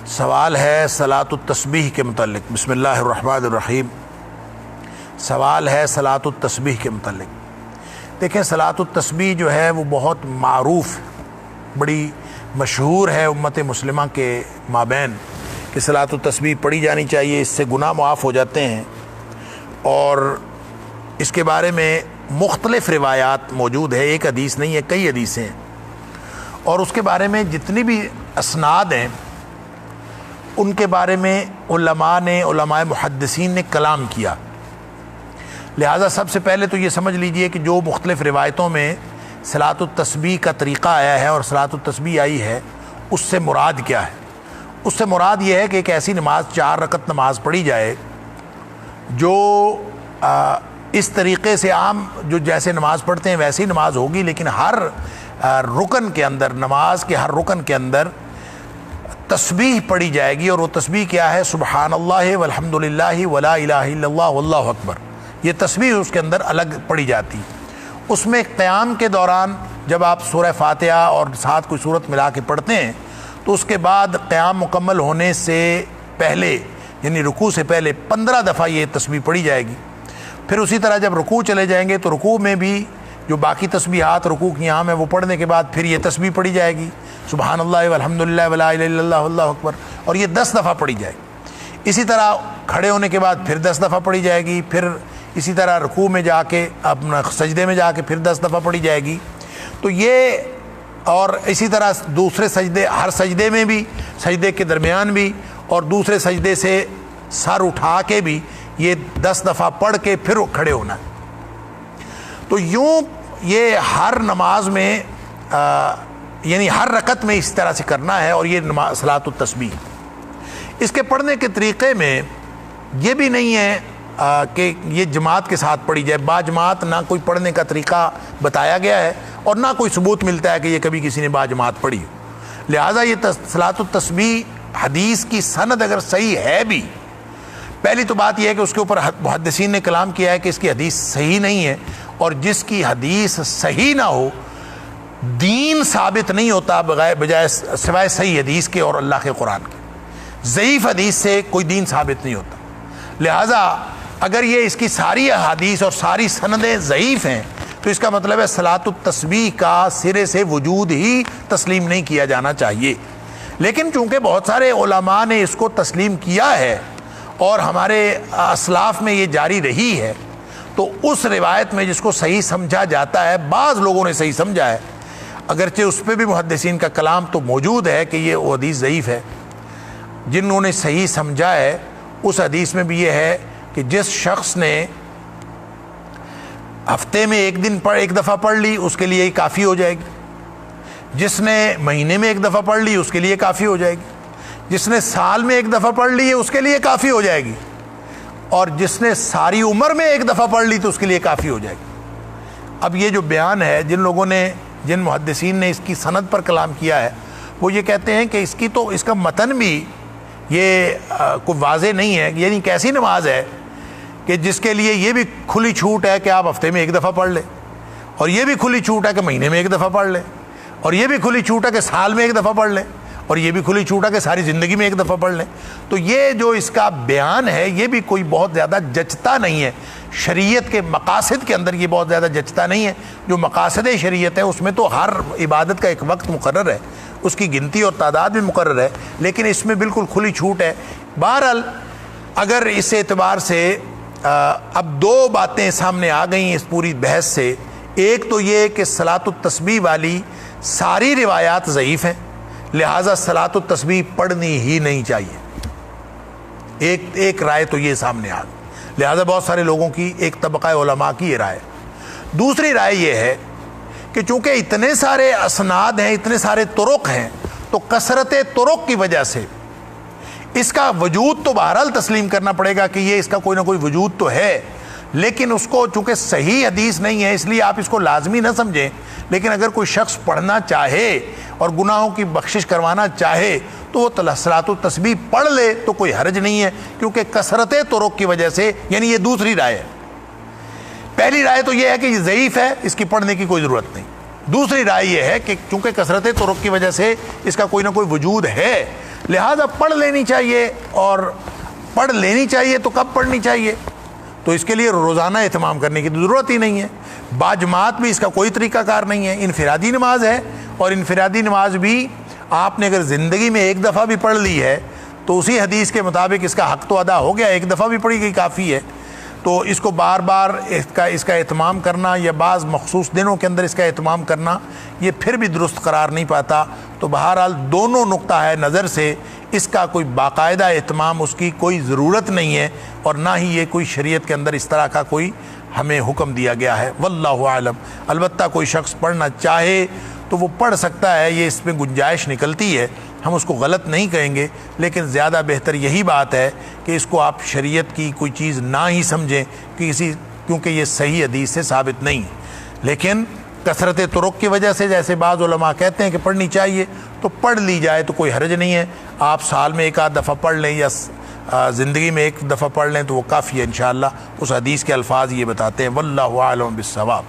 سوال ہے صلاۃ التسبیح کے متعلق۔ بسم اللہ الرحمن الرحیم۔ سوال ہے صلاۃ التسبیح کے متعلق۔ دیکھیں، صلاۃ التسبیح جو ہے وہ بہت معروف، بڑی مشہور ہے امت مسلمہ کے مابین کہ صلاۃ التسبیح پڑھی جانی چاہیے، اس سے گناہ معاف ہو جاتے ہیں، اور اس کے بارے میں مختلف روایات موجود ہے، ایک حدیث نہیں ہے، کئی حدیثیں ہیں، اور اس کے بارے میں جتنی بھی اسناد ہیں ان کے بارے میں علماء محدثین نے کلام کیا۔ لہٰذا سب سے پہلے تو یہ سمجھ لیجئے کہ جو مختلف روایتوں میں صلاۃ التسبیح کا طریقہ آیا ہے اور صلاۃ التسبیح آئی ہے، اس سے مراد کیا ہے۔ اس سے مراد یہ ہے کہ ایک ایسی نماز، 4 رکعت نماز پڑھی جائے جو اس طریقے سے عام جو جیسے نماز پڑھتے ہیں ویسی نماز ہوگی، لیکن ہر رکن کے اندر، نماز کے ہر رکن کے اندر تسبیح پڑھی جائے گی، اور وہ تسبیح کیا ہے؟ سبحان اللہ والحمد للہ ولا الہ الا اللہ واللہ اکبر۔ یہ تسبیح اس کے اندر الگ پڑھی جاتی۔ اس میں قیام کے دوران جب آپ سورہ فاتحہ اور ساتھ کوئی سورت ملا کے پڑھتے ہیں تو اس کے بعد قیام مکمل ہونے سے پہلے، یعنی رکوع سے پہلے 15 دفعہ یہ تسبیح پڑھی جائے گی۔ پھر اسی طرح جب رکوع چلے جائیں گے تو رکوع میں بھی جو باقی تسبیحات رکوع کی عام ہے وہ پڑھنے کے بعد پھر یہ تسبیح پڑھی جائے گی، سبحان اللہ والحمد للہ ولا الہ الا اللہ واللہ اکبر، اور یہ 10 دفعہ پڑھی جائے گی۔ اسی طرح کھڑے ہونے کے بعد پھر 10 دفعہ پڑھی جائے گی، پھر اسی طرح رکوع میں جا کے اپنا سجدے میں جا کے پھر 10 دفعہ پڑھی جائے گی۔ تو یہ، اور اسی طرح دوسرے سجدے، ہر سجدے میں بھی، سجدے کے درمیان بھی، اور دوسرے سجدے سے سر اٹھا کے بھی یہ 10 دفعہ پڑھ کے پھر کھڑے ہونا ہے۔ تو یوں یہ ہر نماز میں یعنی ہر رکعت میں اس طرح سے کرنا ہے، اور یہ صلاۃ التسبیح۔ اس کے پڑھنے کے طریقے میں یہ بھی نہیں ہے کہ یہ جماعت کے ساتھ پڑھی جائے، با جماعت نہ کوئی پڑھنے کا طریقہ بتایا گیا ہے، اور نہ کوئی ثبوت ملتا ہے کہ یہ کبھی کسی نے با جماعت پڑھی۔ لہٰذا یہ صلاۃ التسبیح حدیث کی سند اگر صحیح ہے بھی، پہلی تو بات یہ ہے کہ اس کے اوپر محدثین نے کلام کیا ہے کہ اس کی حدیث صحیح نہیں ہے، اور جس کی حدیث صحیح نہ ہو، دین ثابت نہیں ہوتا بجائے سوائے صحیح حدیث کے اور اللہ کے قرآن کے۔ ضعیف حدیث سے کوئی دین ثابت نہیں ہوتا۔ لہٰذا اگر یہ اس کی ساری احادیث اور ساری سندیں ضعیف ہیں تو اس کا مطلب ہے صلاۃ التسبیح کا سرے سے وجود ہی تسلیم نہیں کیا جانا چاہیے۔ لیکن چونکہ بہت سارے علماء نے اس کو تسلیم کیا ہے اور ہمارے اسلاف میں یہ جاری رہی ہے، تو اس روایت میں جس کو صحیح سمجھا جاتا ہے، بعض لوگوں نے صحیح سمجھا ہے، اگرچہ اس پہ بھی محدثین کا کلام تو موجود ہے کہ یہ وہ حدیث ضعیف ہے، جنہوں نے صحیح سمجھا ہے اس حدیث میں بھی یہ ہے کہ جس شخص نے ہفتے میں ایک دفعہ پڑھ لی اس کے لیے کافی ہو جائے گی، جس نے مہینے میں 1 دفعہ پڑھ لی اس کے لیے کافی ہو جائے گی، جس نے سال میں 1 دفعہ پڑھ لی ہے اس کے لیے کافی ہو جائے گی، اور جس نے ساری عمر میں 1 دفعہ پڑھ لی تو اس کے لیے کافی ہو جائے گی۔ اب یہ جو بیان ہے، جن محدثین نے اس کی سند پر کلام کیا ہے، وہ یہ کہتے ہیں کہ اس کا متن بھی یہ کوئی واضح نہیں ہے، یعنی کیسی نماز ہے کہ جس کے لیے یہ بھی کھلی چھوٹ ہے کہ آپ ہفتے میں 1 دفعہ پڑھ لیں، اور یہ بھی کھلی چھوٹ ہے کہ مہینے میں 1 دفعہ پڑھ لیں، اور یہ بھی کھلی چھوٹ ہے کہ سال میں 1 دفعہ پڑھ لیں، اور یہ بھی کھلی چھوٹ ہے کہ ساری زندگی میں 1 دفعہ پڑھ لیں۔ تو یہ جو اس کا بیان ہے یہ بھی کوئی بہت زیادہ جچتا نہیں ہے، شریعت کے مقاصد کے اندر یہ بہت زیادہ جچتا نہیں ہے۔ جو مقاصد شریعت ہے اس میں تو ہر عبادت کا ایک وقت مقرر ہے، اس کی گنتی اور تعداد بھی مقرر ہے، لیکن اس میں بالکل کھلی چھوٹ ہے۔ بہرحال اگر اس اعتبار سے اب 2 باتیں سامنے آ گئیں اس پوری بحث سے، ایک تو یہ کہ صلاۃ التسبیح والی ساری روایات ضعیف ہیں، لہٰذا صلاۃ التسبیح پڑھنی ہی نہیں چاہیے۔ ایک رائے تو یہ سامنے آ گئی، لہٰذا بہت سارے لوگوں کی، ایک طبقہ علماء کی یہ رائے۔ دوسری رائے یہ ہے کہ چونکہ اتنے سارے اسناد ہیں، اتنے سارے طرق ہیں، تو کثرت طرق کی وجہ سے اس کا وجود تو بہرحال تسلیم کرنا پڑے گا کہ یہ اس کا کوئی نہ کوئی وجود تو ہے، لیکن اس کو چونکہ صحیح حدیث نہیں ہے اس لیے آپ اس کو لازمی نہ سمجھیں۔ لیکن اگر کوئی شخص پڑھنا چاہے اور گناہوں کی بخشش کروانا چاہے تو وہ صلاۃ التسبیح پڑھ لے تو کوئی حرج نہیں ہے، کیونکہ کثرت طرق کی وجہ سے، یعنی یہ دوسری رائے ہے۔ پہلی رائے تو یہ ہے کہ یہ ضعیف ہے، اس کی پڑھنے کی کوئی ضرورت نہیں۔ دوسری رائے یہ ہے کہ چونکہ کثرت طرق کی وجہ سے اس کا کوئی نہ کوئی وجود ہے، لہٰذا پڑھ لینی چاہیے، اور پڑھ لینی چاہیے تو کب پڑھنی چاہیے؟ تو اس کے لیے روزانہ اہتمام کرنے کی ضرورت ہی نہیں ہے، باجماعت بھی اس کا کوئی طریقہ کار نہیں ہے۔ انفرادی نماز ہے، اور انفرادی نماز بھی آپ نے اگر زندگی میں ایک دفعہ بھی پڑھ لی ہے تو اسی حدیث کے مطابق اس کا حق تو ادا ہو گیا، ایک دفعہ بھی پڑھی گئی کافی ہے۔ تو اس کو بار بار اس کا اہتمام کرنا یا بعض مخصوص دنوں کے اندر اس کا اہتمام کرنا یہ پھر بھی درست قرار نہیں پاتا۔ تو بہرحال دونوں نقطہ ہے نظر سے اس کا کوئی باقاعدہ اہتمام اس کی کوئی ضرورت نہیں ہے، اور نہ ہی یہ کوئی شریعت کے اندر اس طرح کا کوئی ہمیں حکم دیا گیا ہے۔ واللہ عالم۔ البتہ کوئی شخص پڑھنا چاہے تو وہ پڑھ سکتا ہے، یہ اس میں گنجائش نکلتی ہے، ہم اس کو غلط نہیں کہیں گے، لیکن زیادہ بہتر یہی بات ہے کہ اس کو آپ شریعت کی کوئی چیز نہ ہی سمجھیں کیونکہ یہ صحیح حدیث سے ثابت نہیں ہے۔ لیکن کثرت طرق کی وجہ سے جیسے بعض علماء کہتے ہیں کہ پڑھنی چاہیے تو پڑھ لی جائے تو کوئی حرج نہیں ہے، آپ سال میں ایک آدھ دفعہ پڑھ لیں یا زندگی میں ایک دفعہ پڑھ لیں تو وہ کافی ہے انشاءاللہ۔ اس حدیث کے الفاظ یہ بتاتے ہیں۔ واللہ اعلم بالصواب۔